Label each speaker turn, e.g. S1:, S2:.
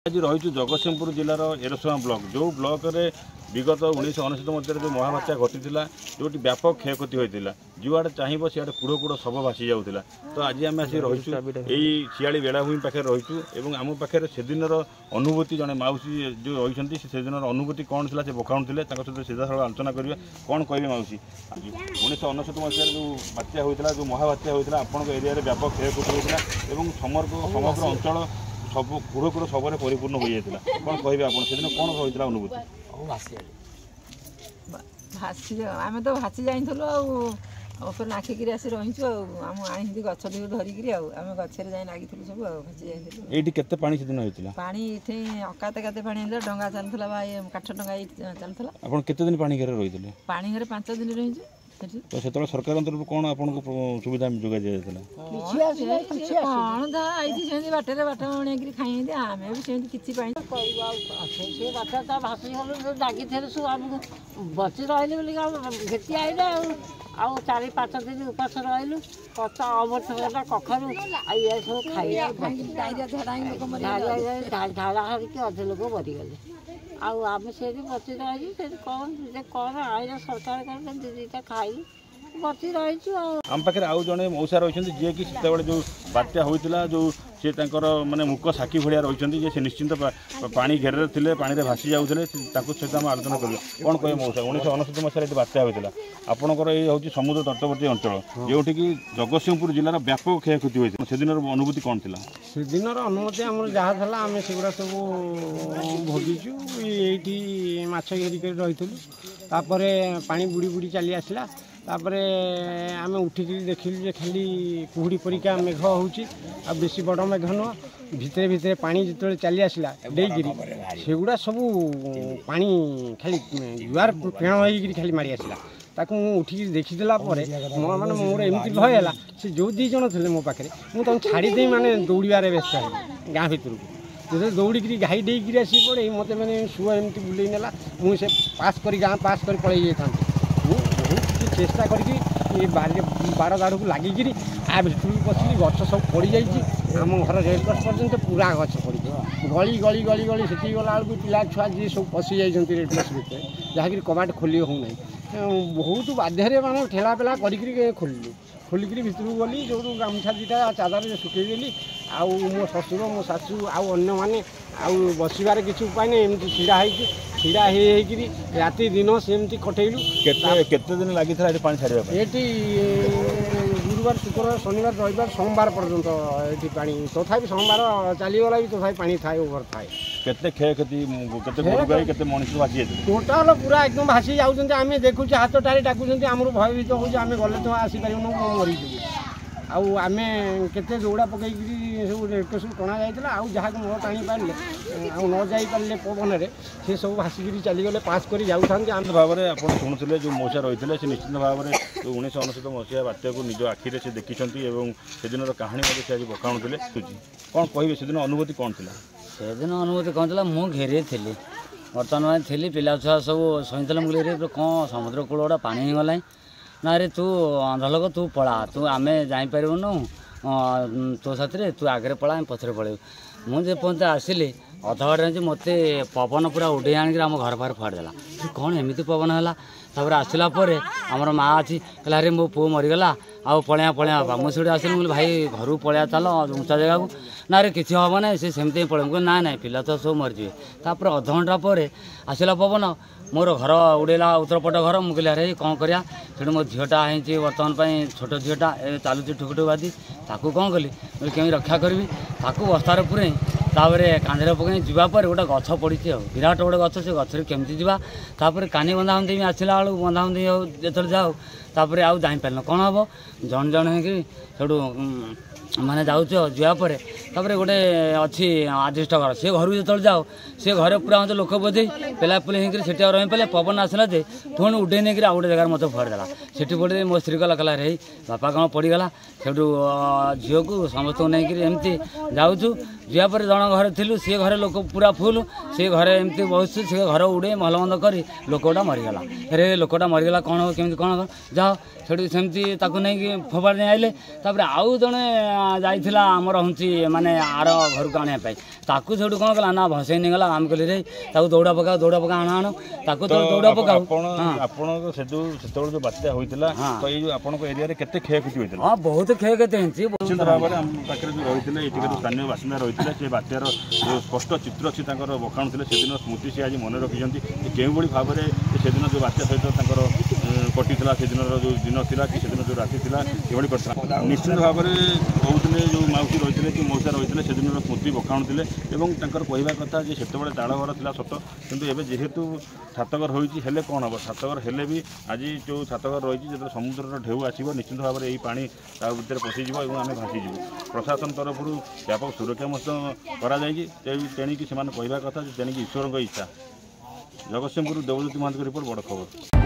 S1: आज रही जगतसिंहपुर जिलार एरसमा ब्लॉक जो ब्लॉक रे विगत 1999 मसीह जो महाबात्या घटी जो व्यापक क्षयक्षति होता जुआड़े चाहब सियाड़े कूड़ कूड़ सब भासी जाऊला। तो आज आम आसी रही यही शियाली बेलाभूमि पाखे रही आम पाखे से दिन अनुभूति जड़े माउसी जो रही से दिन अनुभूति कौन थी से बखाणुले सहित सीधा साल आलोचना करेंगे। कौन कहे माउसी 1999 मसीह जो बात्या होता जो महाबात्या होता आपण एरिया व्यापक क्षयक्षति होता और समग्र अंचल सब कूड़ कूड़ सब परिपूर्ण हो जाता कौन कहे आप कौन रही अनुभूति?
S2: आम तो भासी जाइलु नाखिक आसी रही आम आई गच दी धरिकी आम गचर जा लगी सब भासी जाइलु।
S1: केते पानी से दिन होइतिला?
S2: पानी इथे अकाते काते पानी आइला डंगा चलथला बा काठ डंगा चलथला।
S1: आपण केते दिन पानी घरे रहितिले?
S2: पानी घरे 5 दिन रही।
S1: तो से सरकार तरफ कौन आपको सुविधा जोगा दिया?
S2: कौन आई बाटे बाट बणिया खाई आम भी सेमती किसी
S3: बाटा भासी गलु दागी थे सब आमको बची रही बोली घेती आइले आउ 4-5 दिन उपास रही कचा अमृतभंडा कखरू ये सब खाई झाड़ा हरिकी अधे लोक मरीगले आम से बची रही कौन आईना सरकार कर दीटा खाई बची रही।
S1: आम पाखे आउ जड़े मौसा रही जी कि जो बात्या होता जो सी माने मुख साक्षी भाया रही से निश्चिंत पानी घेरे थे पानी में भासी जाते सहित आम आलोचना करें। कौन कहे मौसा 1999 मसीह ये बात्या होता आपंकर ये हूँ समुद्र तटवर्ती अंचल जो जगतसिंहपुर जिलार व्यापक क्षयक्षति होता से दिन अनुभूति कौन थी?
S4: से दिन अनुभूति आम जहाँ था आम सेगुड़ा सब भोगीचु ये माछ घेरिक रही पानी बुड़ी बुड़ी चली आसला आम उठिक देखिलु खाली कुहुड़ी परिका मेघ होची आ बेसी बड़ मेघ नुह भितर भितर पानी जो चली आसला डेगिरी सेगुड़ा सब पानी खाली जुआर फेण हो खाली मारी आसला ताकू उठिक देखीदेला माने मोर एमती भय है से जो 2 जन थे मो पाखे मुझे छाड़ी माने दौड़ारे व्यस्त है गाँ भितर को जो दौड़ी घाई डेगी आसी पड़े मत मैंने शुआ एमती बुले नेला मुझे पास कर गाँ पास कर पड़े जाता बहुत चेष्टा करके बार दाड़ को लगिकी आ भितर पशिली गच सब पड़ जाइए आम घर रेडक्रॉस पर्यंत पूरा गच पड़ गली गली गली गली से गला बेलू पिला छुआ जी सब पशि जाइए रेडक्रॉस भितर जहाँकि कबाट खोली होना बहुत बाध्य माने ठेला पेला कर खोलिक भितर गली जो गामछा 2टा चादर सुखेदेली आउ मो शशुर मो शाशु आउ अन्य माने आउ बसबार किसी उपाय नहीं एमती छिड़ा राति दिन सेमती कटेलु।
S1: केते दिन लगी था पानी छाड़ा
S4: ये गुरुवार शुक्रवार शनिवार रविवार सोमवार पर्यंत ये पानी तथापि सोमवार चलीगला भी तथापि पानी थाए ओवर थाए।
S1: केते क्षयक्षति केते मनुष्य भासी
S4: टोटाल पूरा एकदम भासी जाऊँ आम देखुँ हाथ टारी डाकुं आमर भयभीत हो गले तो आसीपार मरी आम केते दौड़ा पकई सब रेडक्रॉस टणा जाता आउ जहाँ न टाणी पारे आउ न जापारे पवन में सी सब भासिकी चलीगले पास कर जाऊँ
S1: भाव में आप शुणुते जो मौसा रही है निश्चित भाव में जो 1999 मसीहा बात्या को निज आखिरे से देखी से दिन कहानी से आज बखाणुले कौन कहे से दिन अनुभूति कौन थी?
S5: से दिन अनुभूति कौन थी मु घेरे थी बर्तमान थी पिला छुआ सब सही मुझे कौन समुद्र कूल गुड़ा पानी ही गला ना रे तू अंधलोक तू पला तू आम जापरूनु तो साथी तू आगे पला आम पछरे पड़े मुझे पर्यंत आसिली अध बाटे मत पवन पूरा उड़े आनिक आम घर बाहर फाड़देला कौन एमती पवन है तापर आसला आमर माँ अच्छी कहला अरे मो पु मरीगला आउ पलिया पलिया बाबा मुझे आसिली मुझे भाई घर पलिया चल उंचा जगह को ना रे किसी हम ना से सेमती पड़े ना ना पिला तो सब मरीजे तापर अध घंटा पर आसला पवन मोर घर उड़ेला उत्तरपट घर मुझे अरे कौन करा से मो झीटा है बर्तमान छोट झीटा चलुची ठुकुठु बादी ताकू कौन कली मुझे कमी रक्षा करी ताकू बस्तार पुरे तापर कांधे पकई जावापर गोटे गछ पड़ी विराट गोटे गछ से गचर केमती जापर कानी बंधाबंधी आसला बेलू बंधाबंधी जो जाओ तापर आउ जापार कौन हम जन जन हो माने जाऊँ जावापर तापर गोटे अच्छी आजस्ट घर से घर जो जाओ से घर पूरा मतलब लोक बोधे पेलापुली होकर से रही पारे पवन आसला जे पुणी उड़े नहीं आउ गोटे जगह मत फड़देला से पड़े मो स्त्री कला कहला रे बापा कौन पड़गला से झील को समस्त नहीं एमती जाऊँ जापर जन घर थिलु सी घर लोक पूरा फुल सी घर एमती बहुत से घर उड़े भलमंद कर लोकटा मरीगला रे लोकटा मरीगला कौन हो केमी कौन ଯାଅ ସେଠୁ ସେମିତି ତାକୁ ନେଇକି ଫୋପାଡ଼ି ନେଇ ଆଇଲେ। ତାପରେ ଆଉ ଜଣେ ଯାଇଥିଲା ଆମର ହେଉଛି ମାନେ ଆର ଘରକୁ ଆଣିବା ପାଇଁ, ତାକୁ ସେଠୁ କ'ଣ କଲା ନା ଭସେଇ ନେଇଗଲା। ଆମେ କହିଲି ରେ ତାକୁ ଦୌଡ଼ା ପକାଅ ଆଣ ତାକୁ ତ ଦୌଡ଼ା ପକାଉ।
S1: ଆପଣଙ୍କ ସେତେବେଳେ ଯେଉଁ ବାତ୍ୟା ହୋଇଥିଲା ତ ଏଇ ଯେଉଁ ଆପଣଙ୍କ ଏରିଆରେ କେତେ କ୍ଷୟକ୍ଷତି ହୋଇଥିଲା?
S5: ହଁ ବହୁତ କ୍ଷୟକ୍ଷତି ହେଇଛି।
S1: ନିଶ୍ଚିତ ଭାବରେ ଆମ ପାଖରେ ଯେଉଁ ରହିଥିଲେ ଏଠିକାର ସ୍ଥାନୀୟ ବାସିନ୍ଦା ରହିଥିଲେ, ସେ ବାତ୍ୟାର ଯେଉଁ ସ୍ପଷ୍ଟ ଚିତ୍ର ସେ ତାଙ୍କର ବଖାଣୁଥିଲେ, ସେଦିନ ସ୍ମୃତି ସେ ଆଜି ମନେ ରଖିଛନ୍ତି। କେଉଁଭଳି ଭାବରେ ସେଦିନ ଯେଉଁ ବାତ୍ୟା ସହିତ ତାଙ୍କର କଟିଥିଲା, ସେଦିନର ଯେଉଁ ଦିନ ଥିଲା କି ସେଦିନ ଯେଉଁ ରାତି ଥିଲା ଏଭଳି କରିଥିଲା। ନିଶ୍ଚିତ ଭାବରେ କହୁଥିଲେ ଯେଉଁ ମାଉସୀ ରହିଥିଲେ କି ମଉସା ରହିଥିଲେ ସେଦିନର ସ୍ମୃତି ବଖାଣୁଥିଲେ ଏବଂ ତାଙ୍କର କହିବା କଥା ଯେ ସେତେବେଳେ ଚାଳ ଘର ଥିଲା ସତ, କିନ୍ତୁ ଏବେ ଯେହେତୁ ଛାତଘର ହୋଇଛି ହେଲେ କ'ଣ ହେବ, ଛାତଘର ହେଲେ ବି ଆଜି ଯେଉଁ ଛାତଘର ରହିଛି ଯେତେବେଳେ ସମୁଦ୍ରର ଢେଉ ଆସିବ ନିଶ୍ଚିତ ଭାବରେ ଏହି ପାଣି ତା ଭିତରେ ପଶିଯିବ ଏବଂ ଆମେ ଭାସିଯିବୁ। ପ୍ରଶାସନ ତରଫରୁ ବ୍ୟାପକ ସୁରକ୍ଷା ମଧ୍ୟ କରାଯାଇଛି। ତେଣିକି ସେମାନେ କହିବା କଥା ଯେ ତେଣିକି ଈଶ୍ୱରଙ୍କ ଇଚ୍ଛା। ଜଗତସିଂହପୁର ଦେବଜ୍ୟୋତି ମହାନ୍ତିଙ୍କ ରିପୋର୍ଟ, ବଡ଼ ଖବର।